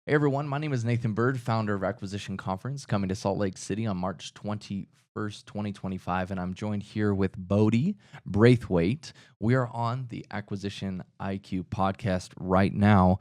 Hey everyone, my name is Nathan Bird, founder of Acquisition Conference, coming to Salt Lake City on March 21st, 2025, and I'm joined here with Bodi Braithwaite. We are on the Acquisition IQ podcast right now.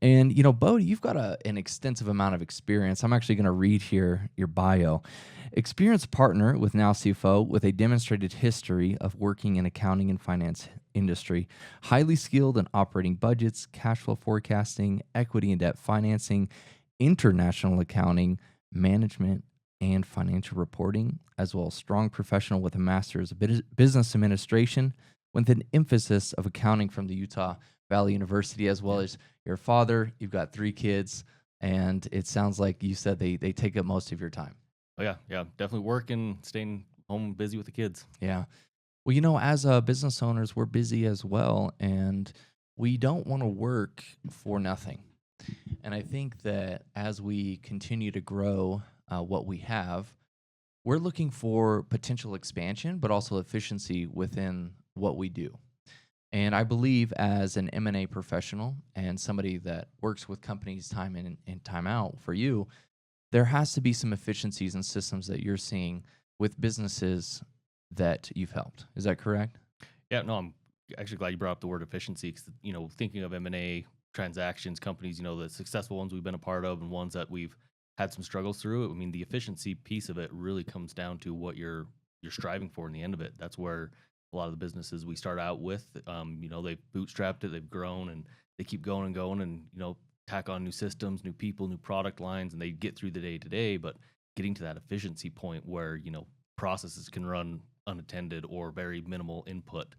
And, Bodi, you've got an extensive amount of experience. I'm actually going to read here your bio. Experienced partner with NOW CFO with a demonstrated history of working in accounting and finance industry, highly skilled in operating budgets, cash flow forecasting, equity and debt financing, international accounting, management, and financial reporting, as well as strong professional with a master's of business administration with an emphasis of accounting from the Utah Valley University, as well as your father. You've got 3 kids, and it sounds like you said they take up most of your time. Oh yeah, definitely working, staying home busy with the kids. Yeah. Well, as business owners, we're busy as well, and we don't want to work for nothing. And I think that as we continue to grow what we have, we're looking for potential expansion, but also efficiency within what we do. And I believe as an M&A professional and somebody that works with companies time in and time out for you, there has to be some efficiencies and systems that you're seeing with businesses that you've helped. Is that correct? Yeah, no, I'm actually glad you brought up the word efficiency. 'Cause, thinking of M&A transactions, companies, the successful ones we've been a part of and ones that we've had some struggles through. I mean, the efficiency piece of it really comes down to what you're striving for in the end of it. That's where a lot of the businesses we start out with, they've bootstrapped it, they've grown, and they keep going and going, and tack on new systems, new people, new product lines, and they get through the day to day. But getting to that efficiency point where processes can run unattended or very minimal input,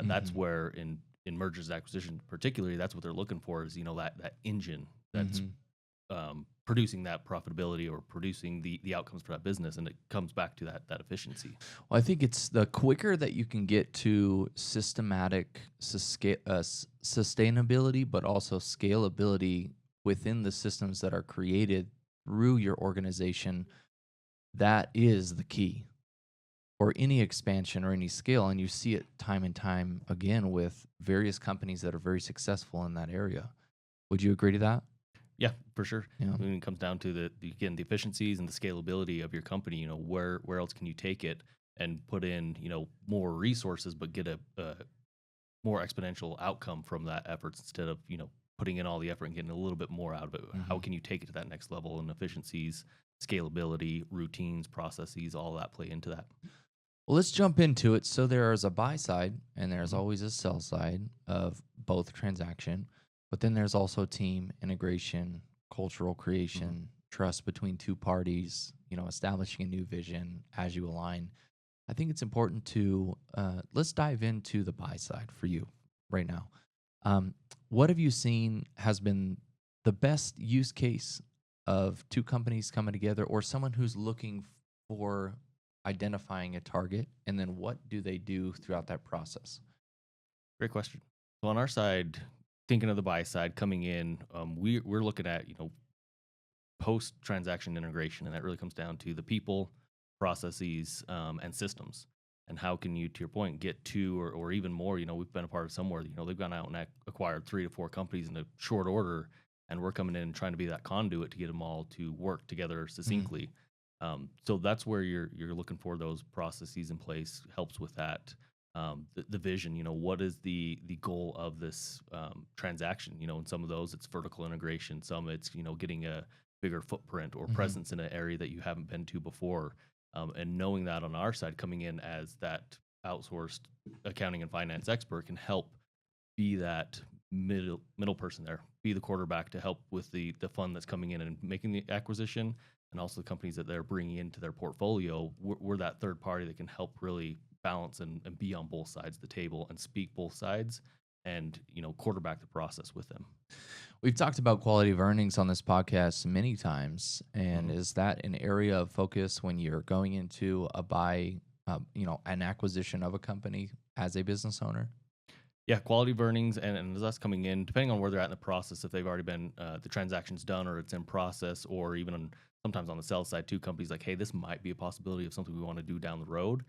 that's Mm-hmm. where in mergers and acquisitions particularly, that's what they're looking for is that engine that's Mm-hmm. producing that profitability or producing the outcomes for that business, and it comes back to that efficiency. Well, I think it's the quicker that you can get to systematic sustainability, but also scalability within the systems that are created through your organization. That is the key for any expansion or any scale. And you see it time and time again with various companies that are very successful in that area. Would you agree to that? Yeah, for sure. Yeah. When it comes down to again the efficiencies and the scalability of your company, where else can you take it and put in more resources, but get a more exponential outcome from that efforts instead of putting in all the effort and getting a little bit more out of it. How Hmm. can you take it to that next level? And efficiencies, scalability, routines, processes, all that play into that. Well, let's jump into it. So there is a buy side and there's Mhm. always a sell side of both transaction, but then there's also team integration, cultural Mhm. creation, trust between two parties, establishing a new vision as you align. I think it's important to let's dive into the buy side for you right now. Um, what have you seen has been the best use case of two companies coming together, or someone who's looking for identifying a target, and then what do they do throughout that process? Great question. So on our side, thinking of the buy side coming in, we're looking at post transaction integration, and that really comes down to the people, processes, and systems. And how can you, to your point, get two or even more? We've been a part of somewhere. They've gone out and acquired 3 to 4 companies in a short order, and we're coming in and trying to be that conduit to get them all to work together Mhm. succinctly. So that's where you're looking for those processes in place. Helps with that. The vision, what is the goal of this transaction? In some of those it's vertical integration, some it's getting a bigger footprint or Mhm. presence in an area that you haven't been to before. And knowing that on our side, coming in as that outsourced accounting and finance expert can help be that middle person there, be the quarterback to help with the fund that's coming in and making the acquisition, and also the companies that they're bringing into their portfolio. We're that third party that can help really balance and be on both sides of the table and speak both sides and quarterback the process with them. We've talked about quality of earnings on this podcast many times, and Mhm. is that an area of focus when you're going into a buy, an acquisition of a company as a business owner? Yeah, quality of earnings and as us coming in, depending on where they're at in the process, if they've already been the transaction's done or it's in process, or even sometimes on the sell side too, companies like, hey, this might be a possibility of something we want to do down the road.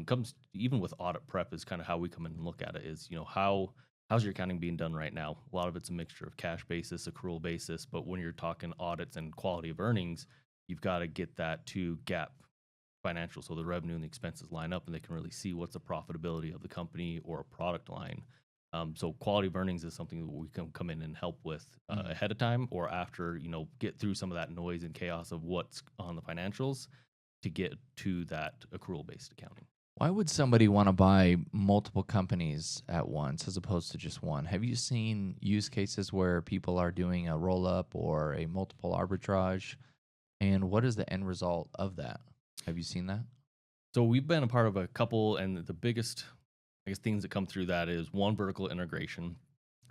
Comes even with audit prep is kind of how we come in and look at it is, how how's your accounting being done right now? A lot of it's a mixture of cash basis, accrual basis, but when you're talking audits and quality of earnings, you've got to get that to GAAP financial, so the revenue and the expenses line up, and they can really see what's the profitability of the company or a product line. So quality of earnings is something that we can come in and help with Mhm. ahead of time, or after, get through some of that noise and chaos of what's on the financials to get to that accrual based accounting. Why would somebody want to buy multiple companies at once as opposed to just one? Have you seen use cases where people are doing a roll up or a multiple arbitrage? And what is the end result of that? Have you seen that? So we've been a part of a couple, and the biggest, I guess, things that come through that is one, vertical integration.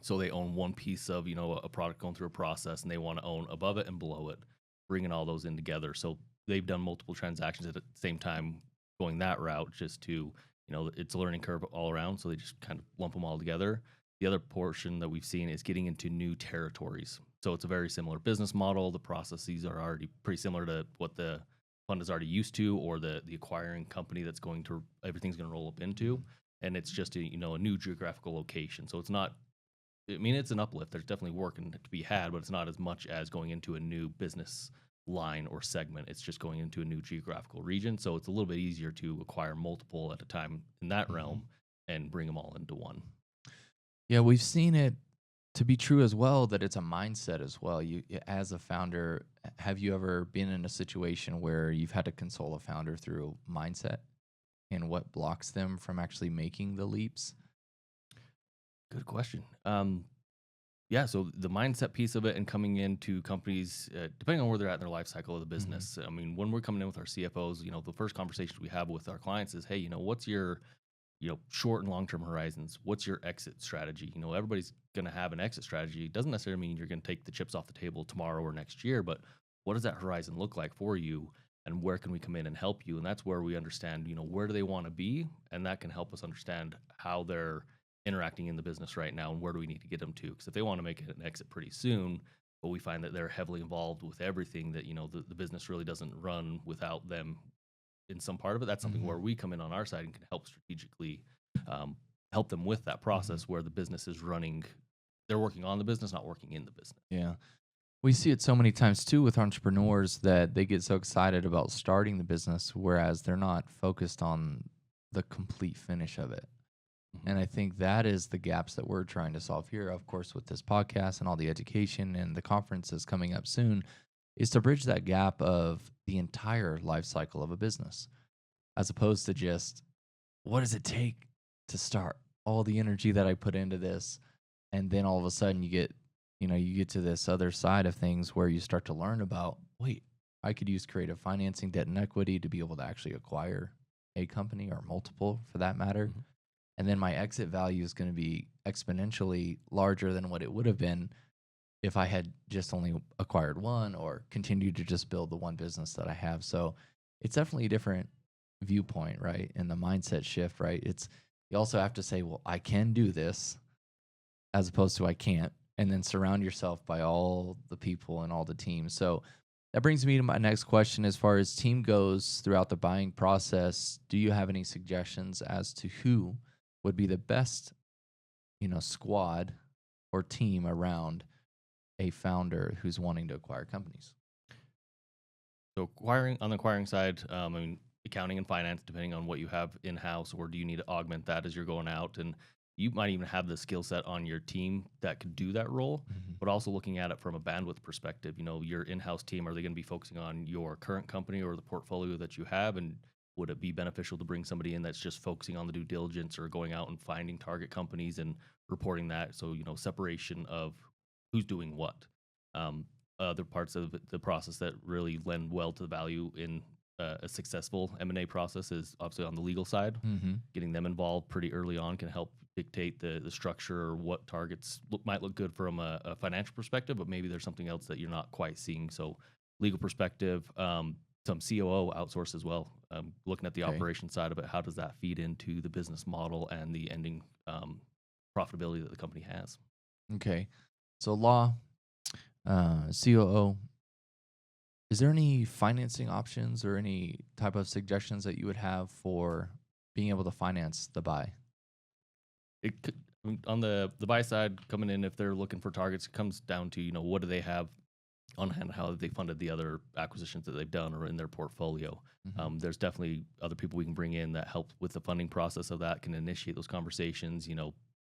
So they own one piece of, a product going through a process, and they want to own above it and below it, bringing all those in together. So they've done multiple transactions at the same time, going that route, just to, it's a learning curve all around. So they just kind of lump them all together. The other portion that we've seen is getting into new territories. So it's a very similar business model. The processes are already pretty similar to what the fund is already used to, or the acquiring company that's going to, everything's going to roll up into, and it's just a new geographical location. So it's not, I mean, it's an uplift. There's definitely work to be had, but it's not as much as going into a new business line or segment. It's just going into a new geographical region. So it's a little bit easier to acquire multiple at a time in that Mhm. realm and bring them all into one. Yeah, we've seen it to be true as well that it's a mindset as well. As a founder, have you ever been in a situation where you've had to console a founder through mindset and what blocks them from actually making the leaps? Good question. Yeah, so the mindset piece of it and coming into companies, depending on where they're at in their life cycle of the Mhm. business. I mean, when we're coming in with our CFOs, the first conversations we have with our clients is, hey, what's your short and long term horizons? What's your exit strategy? Everybody's going to have an exit strategy. It doesn't necessarily mean you're going to take the chips off the table tomorrow or next year, but what does that horizon look like for you? And where can we come in and help you? And that's where we understand, where do they want to be? And that can help us understand how they're interacting in the business right now and where do we need to get them to? Because if they want to make an exit pretty soon, but we find that they're heavily involved with everything, that, the business really doesn't run without them in some part of it. That's something Mhm. where we come in on our side and can help strategically um, help them with that Mhm. process where the business is running. They're working on the business, not working in the business. Yeah. We see it so many times too with entrepreneurs that they get so excited about starting the business, whereas they're not focused on the complete finish of it. Mhm. And I think that is the gaps that we're trying to solve here, of course, with this podcast and all the education and the conferences coming up soon, is to bridge that gap of the entire life cycle of a business, as opposed to just what does it take to start all the energy that I put into this. And then all of a sudden you get to this other side of things where you start to learn about, wait, I could use creative financing, debt and equity to be able to actually acquire a company or multiple for that matter. Mhm. And then my exit value is going to be exponentially larger than what it would have been if I had just only acquired one or continued to just build the one business that I have. So it's definitely a different viewpoint, right? And the mindset shift, right? It's you also have to say, well, I can do this as opposed to I can't, and then surround yourself by all the people and all the teams. So that brings me to my next question. As far as team goes throughout the buying process, do you have any suggestions as to who would be the best, squad or team around a founder who's wanting to acquire companies? So acquiring on the acquiring side, I mean, accounting and finance, depending on what you have in house, or do you need to augment that as you're going out? And you might even have the skill set on your team that could do that role, Mhm. but also looking at it from a bandwidth perspective. Your in-house team, are they going to be focusing on your current company or the portfolio that you have? And would it be beneficial to bring somebody in that's just focusing on the due diligence or going out and finding target companies and reporting that? So, separation of who's doing what. Um, Other parts of the process that really lend well to the value in a successful M&A process is obviously on the legal side. Mhm. Getting them involved pretty early on can help dictate the structure or what targets might look good from a financial perspective, but maybe there's something else that you're not quite seeing. So legal perspective, some COO outsource as well. Looking at the Okay. operation side of it, how does that feed into the business model and the ending profitability that the company has? Okay. So law, COO. Is there any financing options or any type of suggestions that you would have for being able to finance the buy? It could, On the buy side coming in, if they're looking for targets, it comes down to what do they have on hand, how they funded the other acquisitions that they've done or in their portfolio. Mhm. There's definitely other people we can bring in that help with the funding process of that, can initiate those conversations.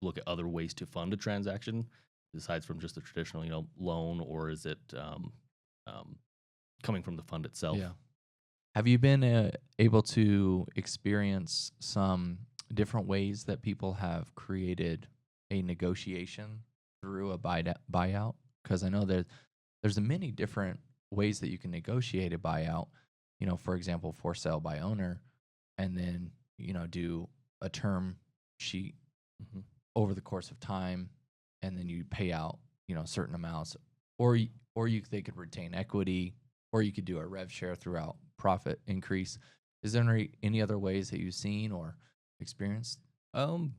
Look at other ways to fund a transaction besides from just the traditional loan, or is it um, coming from the fund itself? Yeah. Have you been able to experience some different ways that people have created a negotiation through a buyout? Because I know there's many different ways that you can negotiate a buyout. For example, for sale by owner, and then do a term sheet Hmm. over the course of time, and then you pay out certain amounts, or they could retain equity, or you could do a rev share throughout profit increase. Is there any other ways that you've seen or experienced? Um,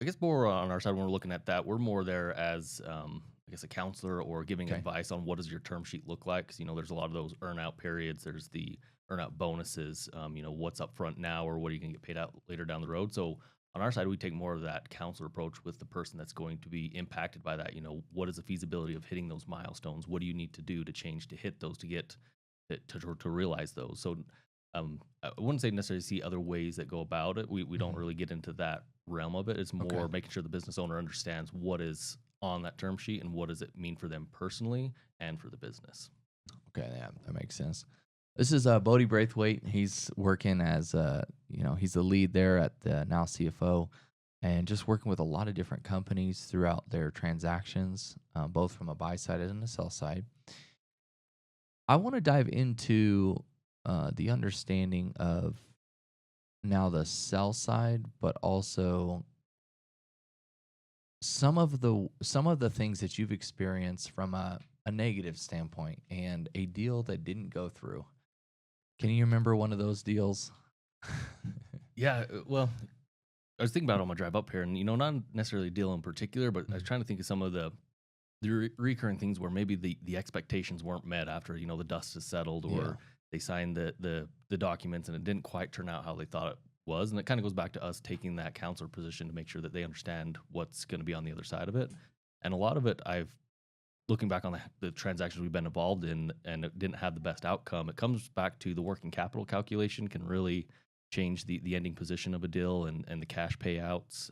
I guess more on our side when we're looking at that, we're more there as I guess a counselor or giving Okay. advice on what does your term sheet look like. Because there's a lot of those earn-out periods. There's the earn-out bonuses. What's up front now, or what are you going to get paid out later down the road. So on our side, we take more of that counselor approach with the person that's going to be impacted by that. What is the feasibility of hitting those milestones? What do you need to do to change to hit those to get to realize those? So I wouldn't say necessarily see other ways that go about it. We don't Mhm. really get into that realm of it. It's Okay. more making sure the business owner understands what is on that term sheet and what does it mean for them personally and for the business. Okay, yeah, that makes sense. This is Bodi Braithwaite. He's working as he's the lead there at the Now CFO, and just working with a lot of different companies throughout their transactions, both from a buy side and a sell side. I want to dive into the understanding of now the sell side, but also some of the things that you've experienced from a negative standpoint and a deal that didn't go through. Can you remember one of those deals? Yeah, well, I was thinking about it on my drive up here, and not necessarily a deal in particular, but I was Mhm. trying to think of some of the recurring things where maybe the expectations weren't met after the dust has settled, Yeah. or they signed the documents and it didn't quite turn out how they thought it was. And it kind of goes back to us taking that counselor position to make sure that they understand what's going to be on the other side of it. And a lot of it, I've looking back on the transactions we've been involved in and it didn't have the best outcome, it comes back to the working capital calculation can really change the ending position of a deal and the cash payouts.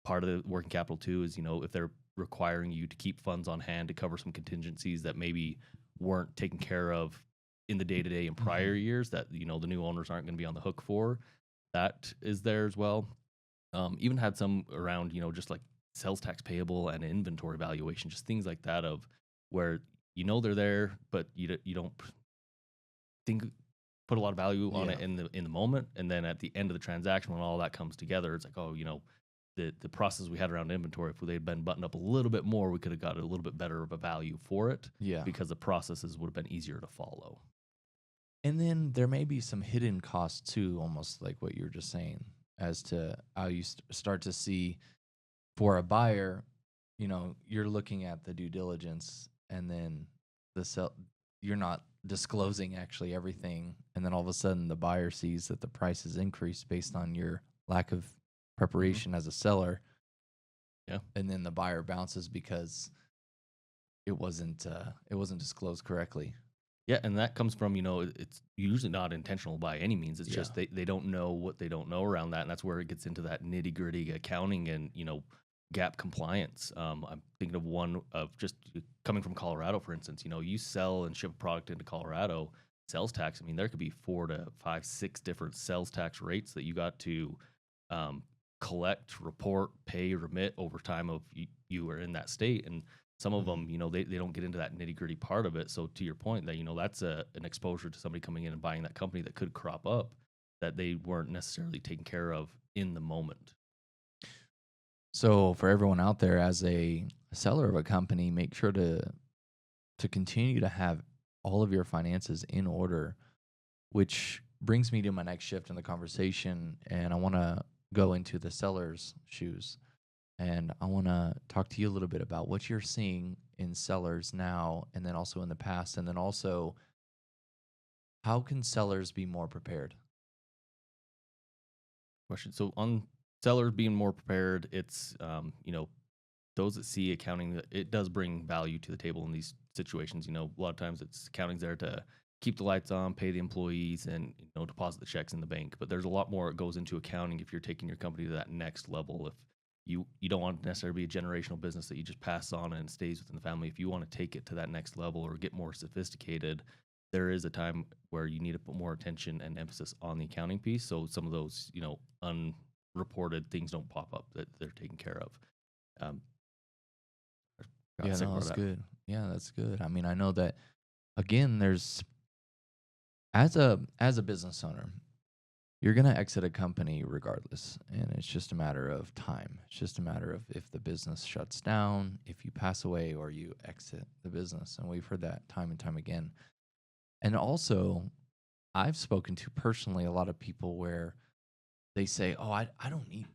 Part of the working capital too is if they're requiring you to keep funds on hand to cover some contingencies that maybe weren't taken care of in the day to day in prior Mhm. years that the new owners aren't going to be on the hook for. That is there as well. Even had some around, just like sales tax payable and inventory valuation, just things like that of where they're there, but you don't think put a lot of value on it Yeah. in the moment, and then at the end of the transaction when all that comes together, it's like, oh, the process we had around inventory, if they'd been buttoned up a little bit more, we could have got a little bit better of a value for it Yeah. because the processes would have been easier to follow. And then there may be some hidden costs too, almost like what you were just saying, as to how you start to see for a buyer, you're looking at the due diligence, and then the sell, you're not disclosing actually everything. And then all of a sudden the buyer sees that the price has increased based on your lack of Hmm. preparation as a seller. Yeah. And then the buyer bounces because it wasn't disclosed correctly. Yeah, and that comes from, it's usually not intentional by any means. It's Yeah. just they don't know what they don't know around that. And that's where it gets into that nitty gritty accounting and, gap compliance. I'm thinking of one of just coming from Colorado, for instance. You sell and ship a product into Colorado, sales tax. I mean, there could be 4 to 5, 6 different sales tax rates that you got to um, collect, report, pay, remit over time of you are in that state. And some of Mhm. them, they don't get into that nitty gritty part of it. So to your point, that that's an exposure to somebody coming in and buying that company that could crop up that they weren't necessarily taken care of in the moment. So for everyone out there, as a seller of a company, make sure to continue to have all of your finances in order, which brings me to my next shift in the conversation. And I want to go into the seller's shoes. And I want to talk to you a little bit about what you're seeing in sellers now, and then also in the past. And then also, how can sellers be more prepared? Question. So on sellers being more prepared. It's those that see accounting, that it does bring value to the table in these situations. A lot of times it's accounting's there to keep the lights on, pay the employees, and deposit the checks in the bank. But there's a lot more that goes into accounting if you're taking your company to that next level. If you don't want to necessarily be a generational business that you just pass on and stays within the family. If you want to take it to that next level or get more sophisticated, there is a time where you need to put more attention and emphasis on the accounting piece. So some of those, unreported things don't pop up, that they're taken care of. Um, Got the Yeah, second no, part that's of that. good. Yeah, that's good. I mean, I know that again, there's as a business owner, you're gonna exit a company regardless, and it's just a matter of time. It's just a matter of if the business shuts down, if you pass away, or you exit the business, and we've heard that time and time again. And also, I've spoken to personally a lot of people where they say, "Oh, I don't need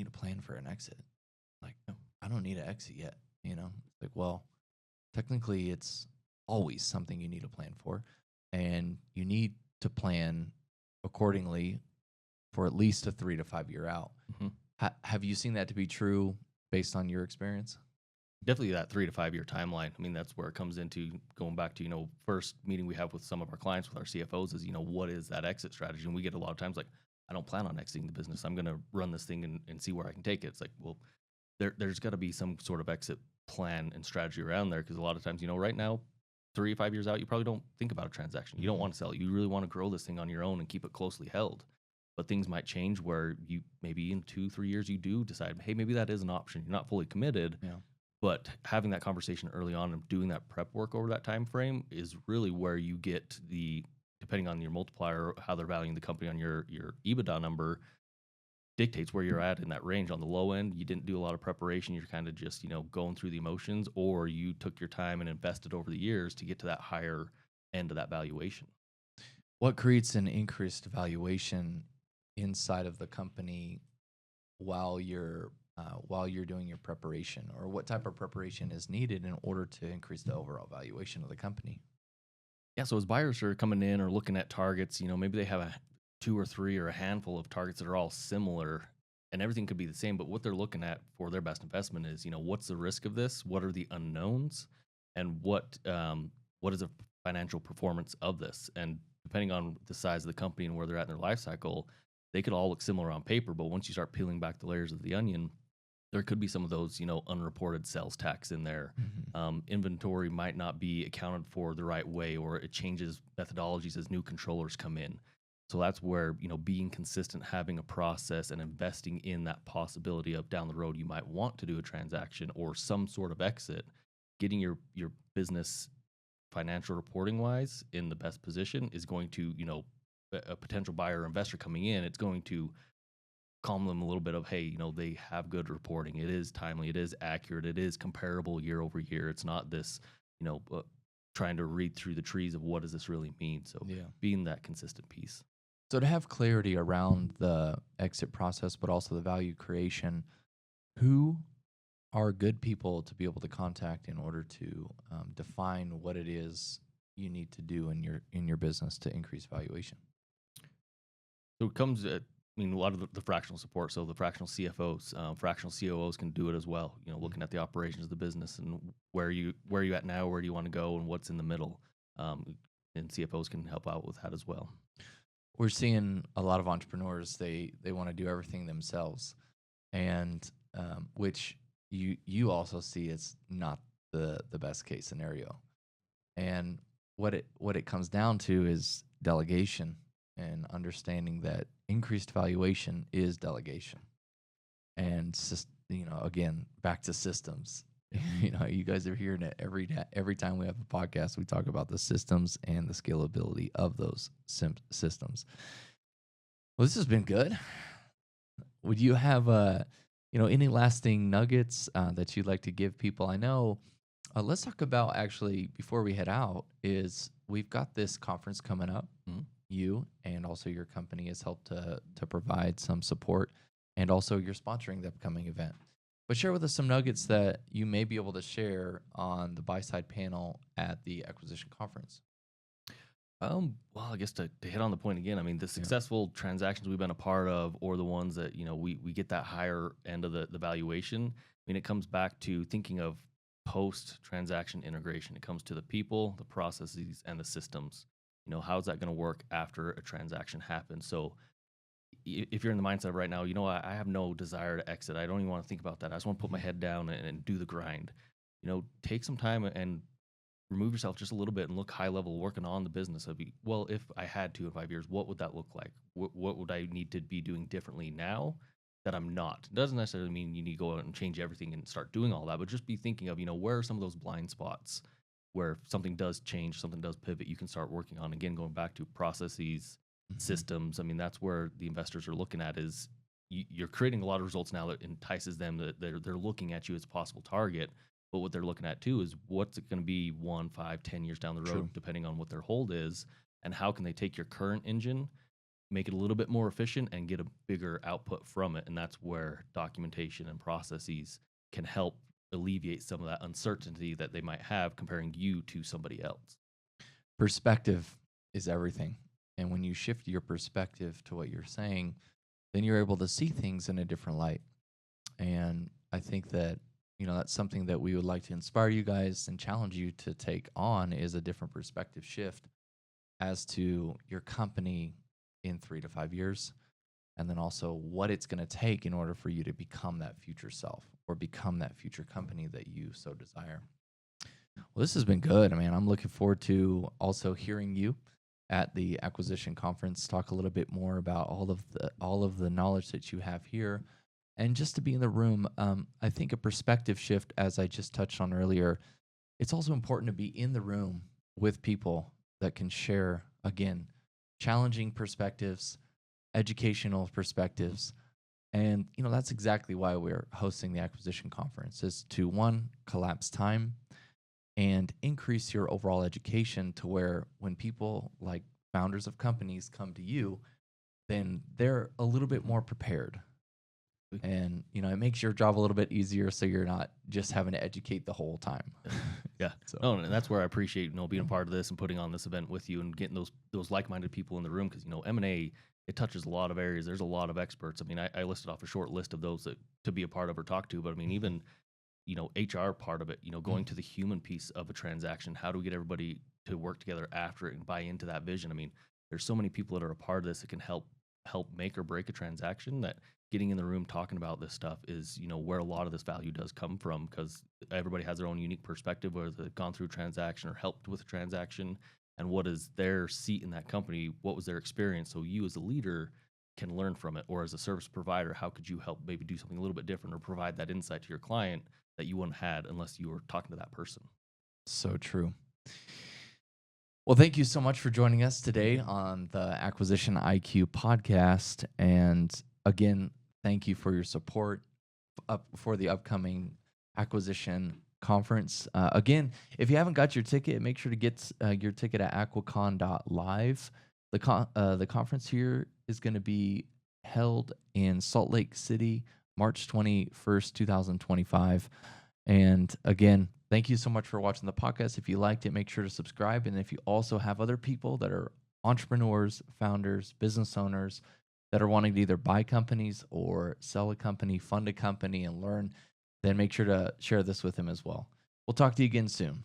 a plan for an exit. Like, no, I don't need an exit yet." It's like, well, technically, it's always something you need a plan for, and you need to plan accordingly for at least a 3 to 5 year out. hmm Have you seen that to be true based on your experience? Definitely that 3 to 5 year timeline. I mean, that's where it comes into going back to, first meeting we have with some of our clients, with our CFOs, is, what is that exit strategy? And we get a lot of times like, I don't plan on exiting the business. I'm going to run this thing and see where I can take it. It's like, well, there's got to be some sort of exit plan and strategy around there. Because a lot of times, right now, 3 to 5 years out, you probably don't think about a transaction. You don't want to sell it. You really want to grow this thing on your own and keep it closely held. But things might change where you maybe in 2, 3 years you do decide, hey, maybe that is an option. You're not fully committed, Yeah. but having that conversation early on and doing that prep work over that time frame is really where you get the, depending on your multiplier, how they're valuing the company on your EBITDA number, dictates where you're at in that range. On the low end, you didn't do a lot of preparation. You're kind of just, going through the emotions, or you took your time and invested over the years to get to that higher end of that valuation. What creates an increased valuation inside of the company while you're doing your preparation, or what type of preparation is needed in order to increase the overall valuation of the company? Yeah, so as buyers are coming in or looking at targets, maybe they have a two or three or a handful of targets that are all similar, and everything could be the same, but what they're looking at for their best investment is, what's the risk of this? What are the unknowns? And what is the financial performance of this? And depending on the size of the company and where they're at in their life cycle, they could all look similar on paper, but once you start peeling back the layers of the onion, there could be some of those, unreported sales tax in there. Mhm. Inventory might not be accounted for the right way, or it changes methodologies as new controllers come in. So that's where, being consistent, having a process, and investing in that possibility of down the road you might want to do a transaction or some sort of exit, getting your business financial reporting wise in the best position is going to, a potential buyer or investor coming in, it's going to calm them a little bit of, hey, they have good reporting. It is timely. It is accurate. It is comparable year over year. It's not this, trying to read through the trees of what does this really mean. So Yeah. being that consistent piece. So to have clarity around the exit process, but also the value creation, who are good people to be able to contact in order to define what it is you need to do in your business to increase valuation? So it comes at, a lot of the fractional support. So the fractional CFOs, fractional COOs can do it as well. Looking at the operations of the business and where you at now, where do you want to go, and what's in the middle. And CFOs can help out with that as well. We're seeing a lot of entrepreneurs, they want to do everything themselves, and which you also see is not the best case scenario. And what it comes down to is delegation, and understanding that increased valuation is delegation. And again, back to systems. You guys are hearing it every time we have a podcast. We talk about the systems and the scalability of those systems. Well, this has been good. Would you have any lasting nuggets that you'd like to give people? I know. Let's talk about, actually, before we head out, is we've got this conference coming up. Mhm. You and also your company has helped to provide some support, and also you're sponsoring the upcoming event. But share with us some nuggets that you may be able to share on the buy side panel at the acquisition conference. Well, I guess to hit on the point again, I mean, the Yeah. successful transactions we've been a part of, or the ones that we get that higher end of the valuation. I mean, it comes back to thinking of post transaction integration. It comes to the people, the processes, and the systems. How's that going to work after a transaction happens? So, if you're in the mindset right now, I have no desire to exit. I don't even want to think about that. I just want to put my head down and do the grind. Take some time and remove yourself just a little bit and look high level working on the business. I'd be, well, if I had to in 5 years, what would that look like? What would I need to be doing differently now that I'm not? It doesn't necessarily mean you need to go out and change everything and start doing all that, but just be thinking of, where are some of those blind spots where if something does change, something does pivot, you can start working on. Again, going back to processes, Mhm. systems. I mean, that's where the investors are looking at is you're creating a lot of results now that entices them, that they're looking at you as a possible target. But what they're looking at too is what's it going to be 1, 5, 10 years down the road, True. depending on what their hold is, and how can they take your current engine, make it a little bit more efficient, and get a bigger output from it. And that's where documentation and processes can help alleviate some of that uncertainty that they might have comparing you to somebody else. Perspective is everything. And when you shift your perspective to what you're saying, then you're able to see things in a different light. And I think that, that's something that we would like to inspire you guys and challenge you to take on is a different perspective shift as to your company in 3 to 5 years. And then also what it's going to take in order for you to become that future self or become that future company that you so desire. Well, this has been good. I mean, I'm looking forward to also hearing you at the acquisition conference talk a little bit more about all of the knowledge that you have here, and just to be in the room. I think a perspective shift, as I just touched on earlier, it's also important to be in the room with people that can share again challenging perspectives, educational perspectives. And that's exactly why we're hosting the acquisition conference, is to one, collapse time and increase your overall education to where when people like founders of companies come to you, then they're a little bit more prepared. And it makes your job a little bit easier, so you're not just having to educate the whole time. Yeah. So No, and that's where I appreciate, being a part of this and putting on this event with you and getting those like-minded people in the room, because, M&A, it touches a lot of areas. There's a lot of experts. I mean, I listed off a short list of those that to be a part of or talk to, but I mean, even, HR part of it, going to the human piece of a transaction. How do we get everybody to work together after it and buy into that vision? I mean, there's so many people that are a part of this that can help make or break a transaction, that getting in the room talking about this stuff is where a lot of this value does come from, because everybody has their own unique perspective, whether they've gone through a transaction or helped with a transaction, and what is their seat in that company, what was their experience, so you as a leader can learn from it, or as a service provider, how could you help maybe do something a little bit different or provide that insight to your client that you wouldn't have had unless you were talking to that person. so true. Well, thank you so much for joining us today on the Acquisition IQ podcast. And again, thank you for your support up for the upcoming acquisition conference. Again, if you haven't got your ticket, make sure to get your ticket at aquacon.live. The conference here is going to be held in Salt Lake City, March 21st, 2025. And again, thank you so much for watching the podcast. If you liked it, make sure to subscribe. And if you also have other people that are entrepreneurs, founders, business owners that are wanting to either buy companies or sell a company, fund a company, and learn, then make sure to share this with them as well. We'll talk to you again soon.